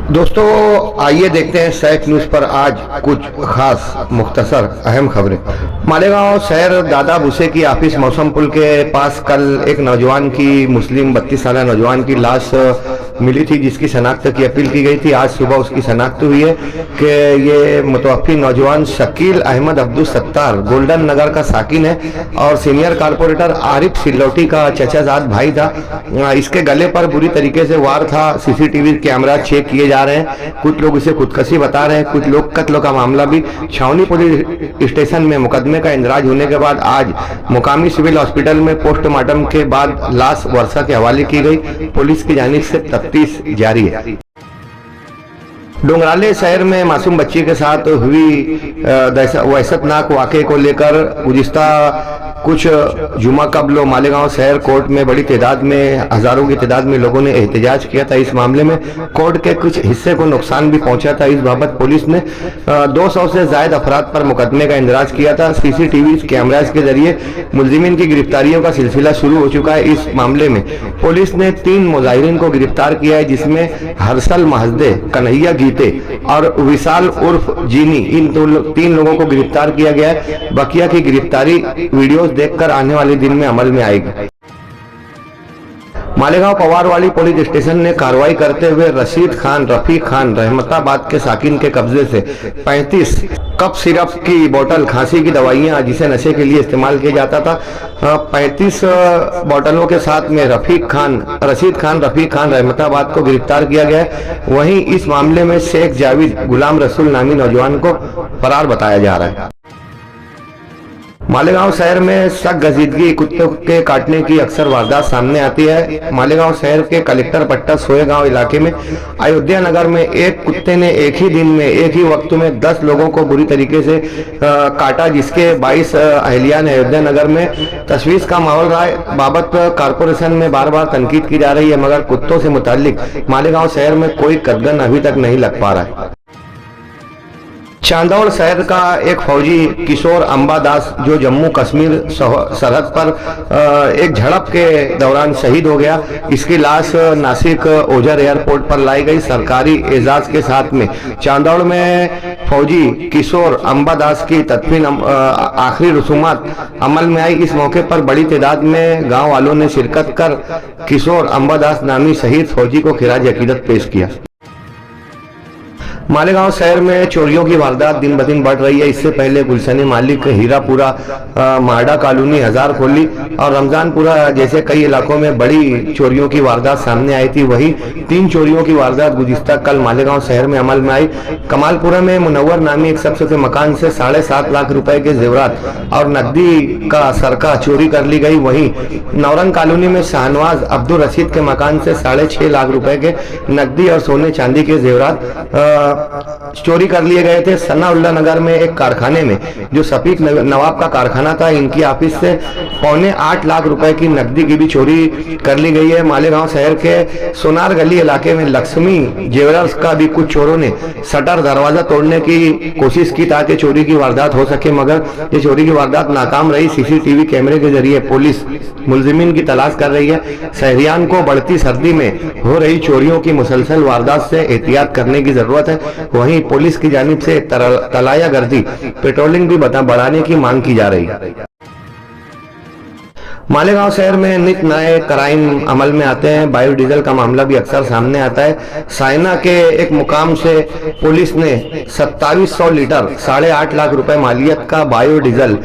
दोस्तों, आइए देखते हैं सैक न्यूज पर आज कुछ खास मुख्तसर अहम खबरें। मालेगांव शहर दादा भूसे की ऑफिस मौसम पुल के पास कल एक नौजवान की मुस्लिम 32 साल नौजवान की लाश मिली थी, जिसकी शनाख्त की अपील की गई थी। आज सुबह उसकी शनाख्त हुई है कि ये मुतवफ़ी नौजवान शकील अहमद अब्दुल सत्तार गोल्डन नगर का साकिन है और सीनियर कारपोरेटर आरिफ सिल्लोटी का चचाजाद भाई था। इसके गले पर बुरी तरीके से वार था। सीसीटीवी कैमरा चेक किए जा रहे हैं। कुछ लोग इसे खुदकशी बता रहे हैं, कुछ लोग कत्ल का मामला भी। छावनी पुलिस स्टेशन में मुकदमे का इंदराज होने के बाद आज मुकामी सिविल हॉस्पिटल में पोस्टमार्टम के बाद लाश वर्षा के हवाले की गई। पुलिस की जानिब से तफ्तीश जारी है। डोंगराले शहर में मासूम बच्ची के साथ हुई वहशतनाक वाक़े को लेकर गुज़िश्ता कुछ जुमा कबल मालेगांव शहर कोर्ट में बड़ी तादाद में, हजारों की तादाद में लोगों ने एहतजाज किया था। इस मामले में कोर्ट के कुछ हिस्से को नुकसान भी पहुंचा था। इस बाबत पुलिस ने 200 से ज्यादा अफराद पर मुकदमे का इंदराज किया था। सीसीटीवी कैमराज के जरिए मुलजिमीन की गिरफ्तारियों का सिलसिला शुरू हो चुका है। इस मामले में पुलिस ने 3 मुजाहिरीन को गिरफ्तार किया है, जिसमें हर्षल महदे, कन्हैया गीते और विशाल उर्फ जीनी, इन 3 लोगों को गिरफ्तार किया गया है। बकिया की गिरफ्तारी वीडियो देखकर आने वाले दिन में अमल में आएगी। मालेगांव पवारवाली पुलिस स्टेशन ने कार्रवाई करते हुए रशीद खान, रफीक खान रहमताबाद के साकिन के कब्जे से 35 कप सिरप की बोतल, खांसी की दवाइयां जिसे नशे के लिए इस्तेमाल किया जाता था, 35 बोतलों के साथ में रशीद खान, रफीक खान रहमताबाद को गिरफ्तार किया गया है। वहीं इस मामले में शेख जावेद गुलाम रसूल नामी नौजवान को फरार बताया जा रहा है। मालेगांव शहर में सख्त घसीटगी, कुत्तों के काटने की अक्सर वारदात सामने आती है। मालेगांव शहर के कलेक्टर पट्टा सोएगांव इलाके में अयोध्या नगर में एक कुत्ते ने एक ही दिन में, एक ही वक्त में 10 लोगों को बुरी तरीके से काटा, जिसके 22 अहलिया ने अयोध्या नगर में तशवीश का माहौल रहा है। बाबत कारपोरेशन में बार बार तनकीद की जा रही है, मगर कुत्तों से मुताल्लिक मालेगांव शहर में कोई कदगन अभी तक नहीं लग पा रहा है। चांदौड़ शहर का एक फौजी किशोर अंबादास, जो जम्मू कश्मीर सरहद पर एक झड़प के दौरान शहीद हो गया, इसकी लाश नासिक ओझर एयरपोर्ट पर लाई गई सरकारी एजाज के साथ में। चांदौड़ में फौजी किशोर अंबादास की तदफीन आखिरी रसूमात अमल में आई। इस मौके पर बड़ी तादाद में गांव वालों ने शिरकत कर किशोर अंबादास नामी शहीद फौजी को खिराज अकीदत पेश किया। मालेगांव शहर में चोरियों की वारदात दिन ब दिन बढ़ रही है। इससे पहले गुलशन मालिक, हीरापुरा, माडा कॉलोनी, हजार खोली और रमजानपुरा जैसे कई इलाकों में बड़ी चोरियों की वारदात सामने आई थी। वही 3 चोरियों की वारदात गुज़िश्ता कल मालेगांव शहर में अमल में आई। कमालपुरा में मुनव्वर नामी एक शख्स के मकान से 7.5 लाख रुपए के जेवरात और नकदी का सरका चोरी कर ली गई। वहीं नौरंग कॉलोनी में शाहनवाज अब्दुल रशीद के मकान से 6.5 लाख रुपए के नकदी और सोने चांदी के जेवरात चोरी कर लिए गए थे। सनाउल्ला नगर में एक कारखाने में, जो सफीक नवाब का कारखाना था, इनकी ऑफिस से 7.25 लाख रुपए की नकदी की भी चोरी कर ली गई है। मालेगांव शहर के सोनार गली इलाके में लक्ष्मी ज्वेलर्स का भी कुछ चोरों ने शटर दरवाजा तोड़ने की कोशिश की ताकि चोरी की वारदात हो सके, मगर ये चोरी की वारदात नाकाम रही। सीसीटीवी कैमरे के जरिए पुलिस मुलजिमीन की तलाश कर रही है। शहरियान को बढ़ती सर्दी में हो रही चोरियों की मुसलसल वारदात से एहतियात करने की जरूरत है। वहीं पुलिस की जानिब से तलाया गर्दी, पेट्रोलिंग भी बढ़ाने की मांग की जा रही है। मालेगांव शहर में नित नए क्राइम अमल में आते हैं। बायोडीजल का मामला भी अक्सर सामने आता है। साइना के एक मुकाम से पुलिस ने 2700 लीटर 8.5 लाख रुपए मालियत का बायोडीजल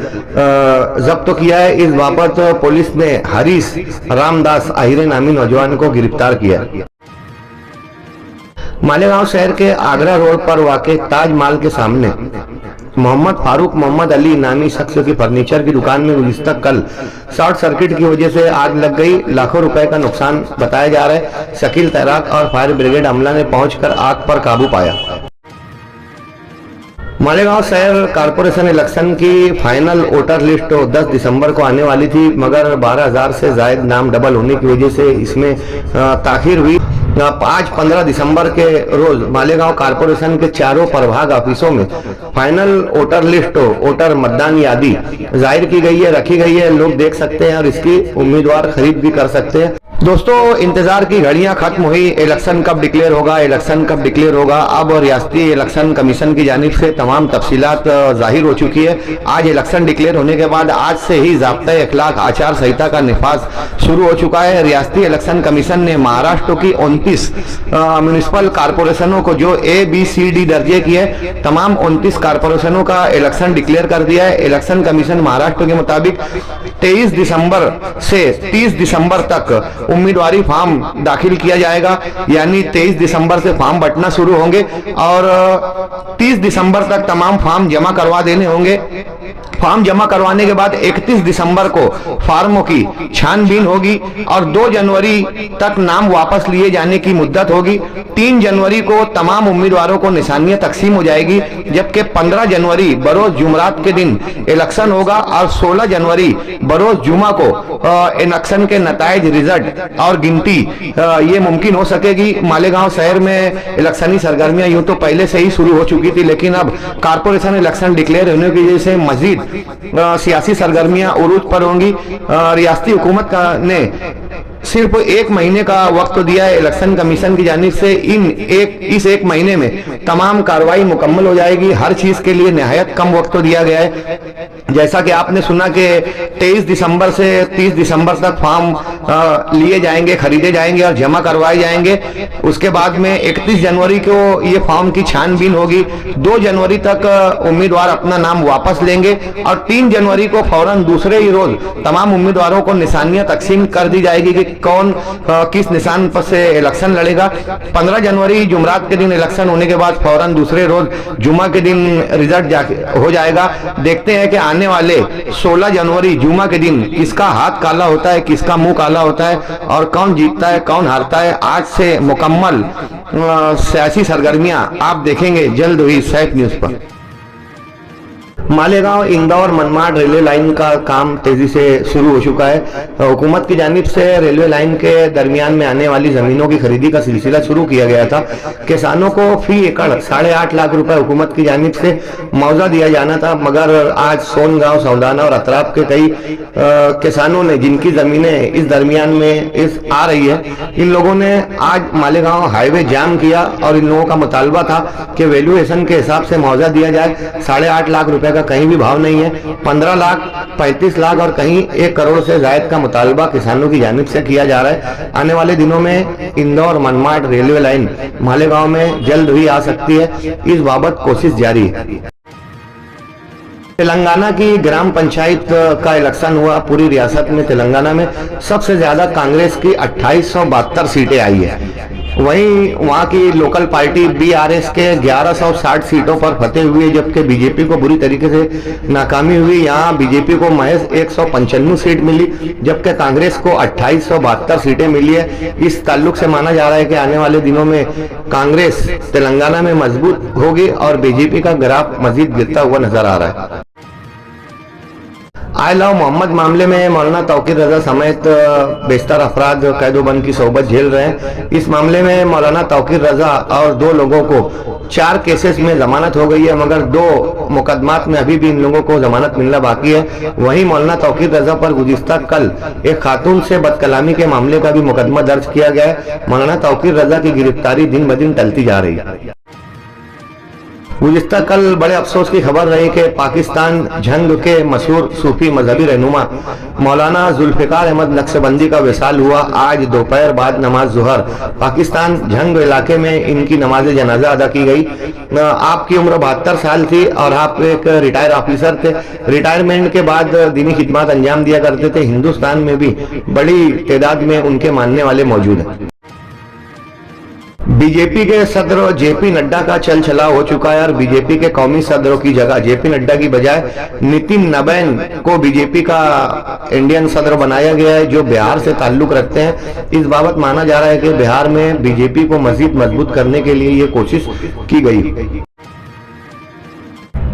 जब्त किया है। इस बाबत पुलिस ने हरीश रामदास आहिरे नामी नौजवान को गिरफ्तार किया। मालेगांव शहर के आगरा रोड पर वाक़े ताजमहल के सामने मोहम्मद फारूक मोहम्मद अली नामी शख्स की फर्नीचर की दुकान में गुज़िश्ता कल शॉर्ट सर्किट की वजह से आग लग गई। लाखों रुपए का नुकसान बताया जा रहा है। शकील तैराक और फायर ब्रिगेड अमला ने पहुंचकर आग पर काबू पाया। मालेगांव शहर कारपोरेशन इलेक्शन की फाइनल वोटर लिस्ट 10 दिसंबर को आने वाली थी, मगर 12,000 से ज्यादा नाम डबल होने की वजह से इसमें ताखीर हुई। आज 15 दिसंबर के रोज मालेगांव कारपोरेशन के चारों प्रभाग ऑफिसों में फाइनल वोटर लिस्ट, वोटर मतदान यादी जाहिर की गई है, रखी गई है। लोग देख सकते हैं और इसकी उम्मीदवार खरीद भी कर सकते हैं। दोस्तों, इंतजार की घड़ियां खत्म हुई। इलेक्शन कब डिक्लेयर होगा, इलेक्शन कब डिक्लेयर होगा। अब रियासती इलेक्शन कमीशन की जानिब से तमाम तफसीलात जाहिर हो चुकी है। आज इलेक्शन डिक्लेयर होने के बाद आज से ही ज़ाब्ता इखलाक आचार संहिता का निफाज शुरू हो चुका है। रियासती इलेक्शन कमीशन ने महाराष्ट्र की 29 म्यूनिसिपल कारपोरेशनों को जो ABCD दर्जे की है, तमाम 29 कारपोरेशनों का इलेक्शन डिक्लेयर कर दिया है। इलेक्शन कमीशन महाराष्ट्र के मुताबिक 23 दिसंबर से 30 दिसंबर तक उम्मीदवारी फॉर्म दाखिल किया जाएगा, यानी 23 दिसंबर से फॉर्म बंटना शुरू होंगे और 30 दिसंबर तक तमाम फॉर्म जमा करवा देने होंगे। फॉर्म जमा करवाने के बाद 31 दिसंबर को फॉर्मों की छानबीन होगी और 2 जनवरी तक नाम वापस लिए जाने की मुद्दत होगी। 3 जनवरी को तमाम उम्मीदवारों को निशानियां तकसीम हो जाएगी, जबकि 15 जनवरी बरोज जुमरात के दिन इलेक्शन होगा और 16 जनवरी बरोज जुमा को इलेक्शन के नताइज, रिजल्ट और गिनती ये मुमकिन हो सकेगी। मालेगांव शहर में इलेक्शनी सरगर्मियां यूं तो पहले से ही शुरू हो चुकी थी, लेकिन अब कारपोरेशन इलेक्शन डिक्लेयर होने की वजह से मजीद सियासी सरगर्मियां उरूज पर होंगी। रियासती हुकूमत ने सिर्फ 1 महीने का वक्त दिया है इलेक्शन कमीशन की जानिब से। इस एक महीने में तमाम कार्रवाई मुकम्मल हो जाएगी। हर चीज के लिए निहायत कम वक्त दिया गया है। जैसा कि आपने सुना कि 23 दिसंबर से 30 दिसंबर तक फॉर्म लिए जाएंगे, खरीदे जाएंगे और जमा करवाए जाएंगे। उसके बाद में 31 जनवरी को ये फॉर्म की छानबीन होगी। 2 जनवरी तक उम्मीदवार अपना नाम वापस लेंगे और 3 जनवरी को फौरन दूसरे ही रोज तमाम उम्मीदवारों को निशानियां तकसीम कर दी जाएगी कि कौन किस निशान पर से इलेक्शन लड़ेगा। 15 जनवरी जुमरात के दिन इलेक्शन होने के बाद फौरन दूसरे रोज जुमा के दिन रिजल्ट हो जाएगा। देखते हैं कि आने वाले 16 जनवरी जुमा के दिन किसका हाथ काला होता है, किसका मुंह काला होता है और कौन जीतता है, कौन हारता है। आज से मुकम्मल सियासी सरगर्मियां आप देखेंगे जल्द हुई सैफ न्यूज पर। मालेगांव इंदौर मनमाड रेलवे लाइन का काम तेजी से शुरू हो चुका है। हुकूमत की जानिब से रेलवे लाइन के दरमियान में आने वाली जमीनों की खरीदी का सिलसिला शुरू किया गया था। किसानों को फी एकड़ 8.5 लाख रुपए हुकूमत की जानिब से मुआवजा दिया जाना था, मगर आज सोनगांव, सौदाना और अतराफ के कई किसानों ने, जिनकी जमीनें इस दरमियान में आ रही है, इन लोगों ने आज मालेगांव हाईवे जाम किया और इन लोगों का मुतालबा था कि वैल्यूएशन के हिसाब से मुआवजा दिया जाए। 8.5 लाख रुपए का कहीं भी भाव नहीं है। 15 लाख, 35 लाख और कहीं 1 करोड़ से जायद का मुतालबा किसानों की जानिब से किया जा रहा है। आने वाले दिनों में इंदौर मनमाड रेलवे लाइन मालेगांव में जल्द ही आ सकती है। इस बाबत कोशिश जारी है। तेलंगाना की ग्राम पंचायत का इलेक्शन हुआ। पूरी रियासत में तेलंगाना में सबसे ज्यादा कांग्रेस की 2872 सीटें आई है। वहीं वहां की लोकल पार्टी BRS के 1160 सीटों पर फतेह हुई है, जबकि बीजेपी को बुरी तरीके से नाकामी हुई। यहाँ बीजेपी को महज 195 सीट मिली, जबकि कांग्रेस को 2872 सीटें मिली है। इस ताल्लुक से माना जा रहा है कि आने वाले दिनों में कांग्रेस तेलंगाना में मजबूत होगी और बीजेपी का ग्राफ मजीद गिरता हुआ नजर आ रहा है। आई लव मोहम्मद मामले में मौलाना तौकीर रजा समेत बेशतर अफराद कैदोबंद की सोबत झेल रहे हैं। इस मामले में मौलाना तौकीर रजा और 2 लोगों को 4 केसेस में जमानत हो गई है, मगर 2 मुकदमात में अभी भी इन लोगों को जमानत मिलना बाकी है। वहीं मौलाना तौकीर रजा पर गुज़िश्ता कल एक खातून से बदकलामी के मामले का भी मुकदमा दर्ज किया गया है। मौलाना तौकीर रजा की गिरफ्तारी दिन ब दिन टलती जा रही है। गुज़िश्ता कल बड़े अफसोस की खबर रही कि पाकिस्तान झंग के मशहूर सूफी मजहबी रहनुमा मौलाना जुल्फिकार अहमद नक्शबंदी का विसाल हुआ। आज दोपहर बाद नमाज जुहर पाकिस्तान झंग इलाके में इनकी नमाज जनाजा अदा की गई। आपकी उम्र 72 साल थी और आप एक रिटायर ऑफिसर थे। रिटायरमेंट के बाद दीनी खिदमत अंजाम दिया करते थे। हिंदुस्तान में भी बड़ी तादाद में उनके मानने वाले मौजूद हैं। बीजेपी के सदर JP नड्डा का चलचला हो चुका है और बीजेपी के कौमी सदरों की जगह JP नड्डा की बजाय नितिन नबैन को बीजेपी का इंडियन सदर बनाया गया है, जो बिहार से ताल्लुक रखते हैं। इस बाबत माना जा रहा है कि बिहार में बीजेपी को मजीद मजबूत करने के लिए ये कोशिश की गई।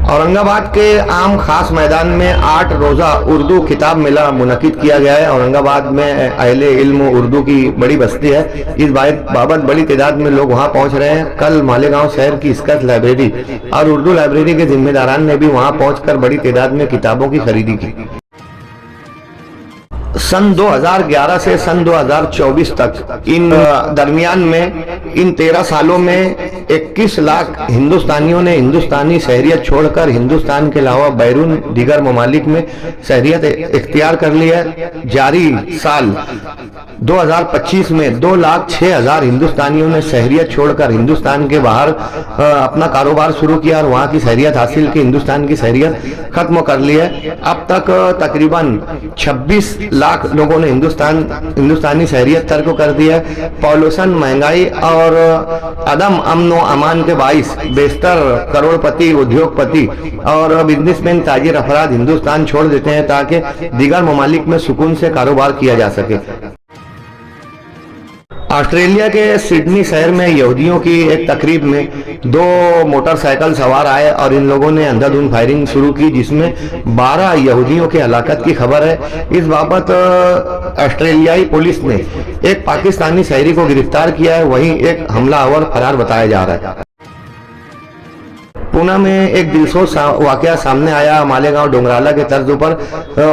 औरंगाबाद के आम खास मैदान में 8 रोजा उर्दू किताब मेला मुनक्किद किया गया है। औरंगाबाद में अहले इल्म उर्दू की बड़ी बस्ती है। इस बाबत बड़ी तादाद में लोग वहां पहुंच रहे हैं। कल मालेगांव शहर की स्कत लाइब्रेरी और उर्दू लाइब्रेरी के जिम्मेदारान ने भी वहां पहुंचकर बड़ी तादाद में किताबों की खरीदी की। सन 2011 से सन 2024 तक इन दरमियान में इन 13 सालों में 21 लाख हिंदुस्तानियों ने हिंदुस्तानी शहरियत छोड़कर हिंदुस्तान के अलावा बैरून दीगर ममालिक में शहरियत इख्तियार कर ली है। जारी साल 2025 में 2,06,000 हिंदुस्तानियों ने शहरियत छोड़कर हिंदुस्तान के बाहर अपना कारोबार शुरू किया और वहां की शहरियत हासिल की, हिंदुस्तान की शहरियत खत्म कर ली है। अब तक तकरीबन 26 लाख लोगों ने हिंदुस्तानी शहरियत तर्क कर दिया है। पॉल्यूशन, महंगाई और अदम अमन व अमान के बाइस बेशतर करोड़पति, उद्योगपति और बिजनेसमैन, ताजिर अफराद हिंदुस्तान छोड़ देते हैं ताकि दीगर ममालिक में सुकून से कारोबार किया जा सके। ऑस्ट्रेलिया के सिडनी शहर में यहूदियों की एक तकरीब में 2 मोटरसाइकिल सवार आए और इन लोगों ने अंधाधुंध फायरिंग शुरू की, जिसमें 12 यहूदियों की हलाकत की खबर है। इस बाबत ऑस्ट्रेलियाई पुलिस ने एक पाकिस्तानी शहरी को गिरफ्तार किया है, वहीं एक हमलावर फरार बताया जा रहा है। पूना में एक दिलसोज वाकया सामने आया। मालेगांव डोंगराला के तर्ज पर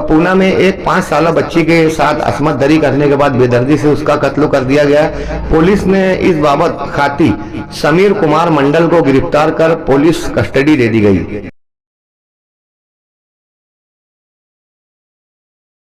पूना में एक 5 साल बच्ची के साथ असमत दरी करने के बाद बेदर्दी से उसका कत्ल कर दिया गया। पुलिस ने इस बाबत खाती समीर कुमार मंडल को गिरफ्तार कर पुलिस कस्टडी दे दी गई।